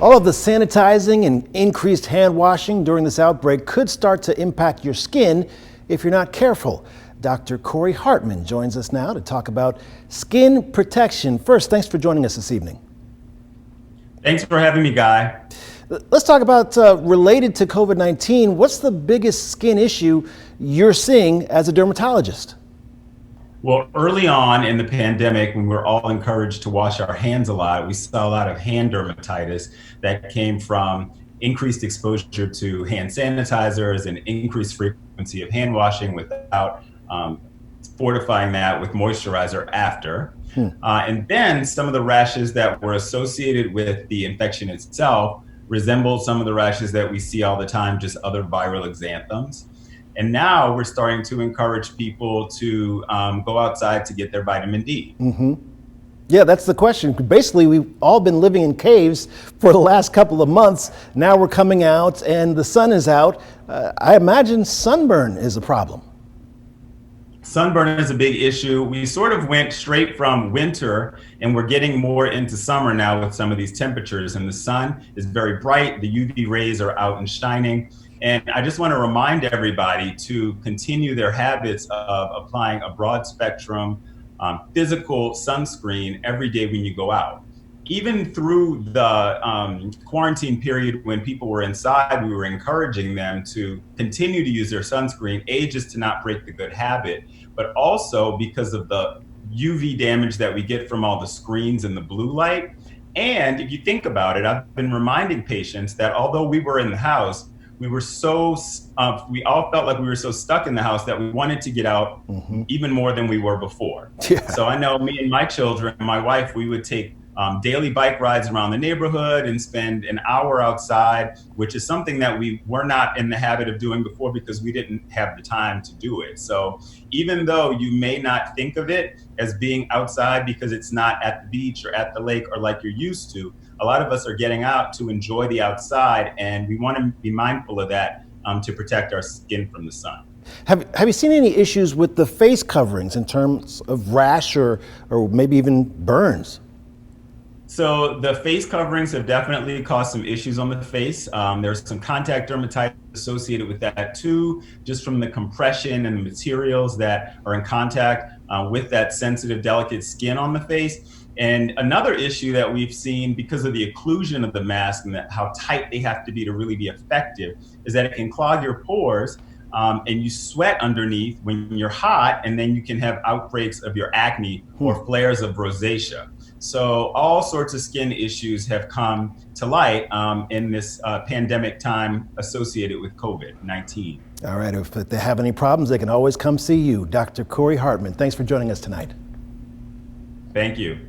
All of the sanitizing and increased hand washing during this outbreak could start to impact your skin if you're not careful. Dr. Corey Hartman joins us now to talk about skin protection. First, thanks for joining us this evening. Thanks for having me, Guy. Let's talk about related to COVID-19. What's the biggest skin issue you're seeing as a dermatologist? Well, early on in the pandemic, when we were all encouraged to wash our hands a lot, we saw a lot of hand dermatitis that came from increased exposure to hand sanitizers and increased frequency of hand washing without fortifying that with moisturizer after. And then some of the rashes that were associated with the infection itself resembled some of the rashes that we see all the time, just other viral exanthems. And now we're starting to encourage people to go outside to get their vitamin D. Yeah, that's the question. Basically, we've all been living in caves for the last couple of months. Now we're coming out and the sun is out. I imagine sunburn is a problem. Sunburn is a big issue. We sort of went straight from winter and we're getting more into summer now with some of these temperatures, and the sun is very bright. The UV rays are out and shining. And I just want to remind everybody to continue their habits of applying a broad spectrum physical sunscreen every day when you go out. Even through the quarantine period when people were inside, we were encouraging them to continue to use their sunscreen, just to not break the good habit, but also because of the UV damage that we get from all the screens and the blue light. And if you think about it, I've been reminding patients that although we were in the house, we all felt like we were so stuck in the house that we wanted to get out even more than we were before. Yeah. So I know me and my children, my wife, we would take daily bike rides around the neighborhood and spend an hour outside, which is something that we were not in the habit of doing before because we didn't have the time to do it. So even though you may not think of it as being outside because it's not at the beach or at the lake or like you're used to, a lot of us are getting out to enjoy the outside, and we want to be mindful of that to protect our skin from the sun. Have you seen any issues with the face coverings in terms of rash or maybe even burns? So the face coverings have definitely caused some issues on the face. There's some contact dermatitis associated with that too, just from the compression and the materials that are in contact with that sensitive, delicate skin on the face. And another issue that we've seen because of the occlusion of the mask and how tight they have to be really be effective is that it can clog your pores and you sweat underneath when you're hot, and then you can have outbreaks of your acne or flares of rosacea. So all sorts of skin issues have come to light in this pandemic time associated with COVID-19. All right, if they have any problems, they can always come see you. Dr. Corey Hartman, thanks for joining us tonight. Thank you.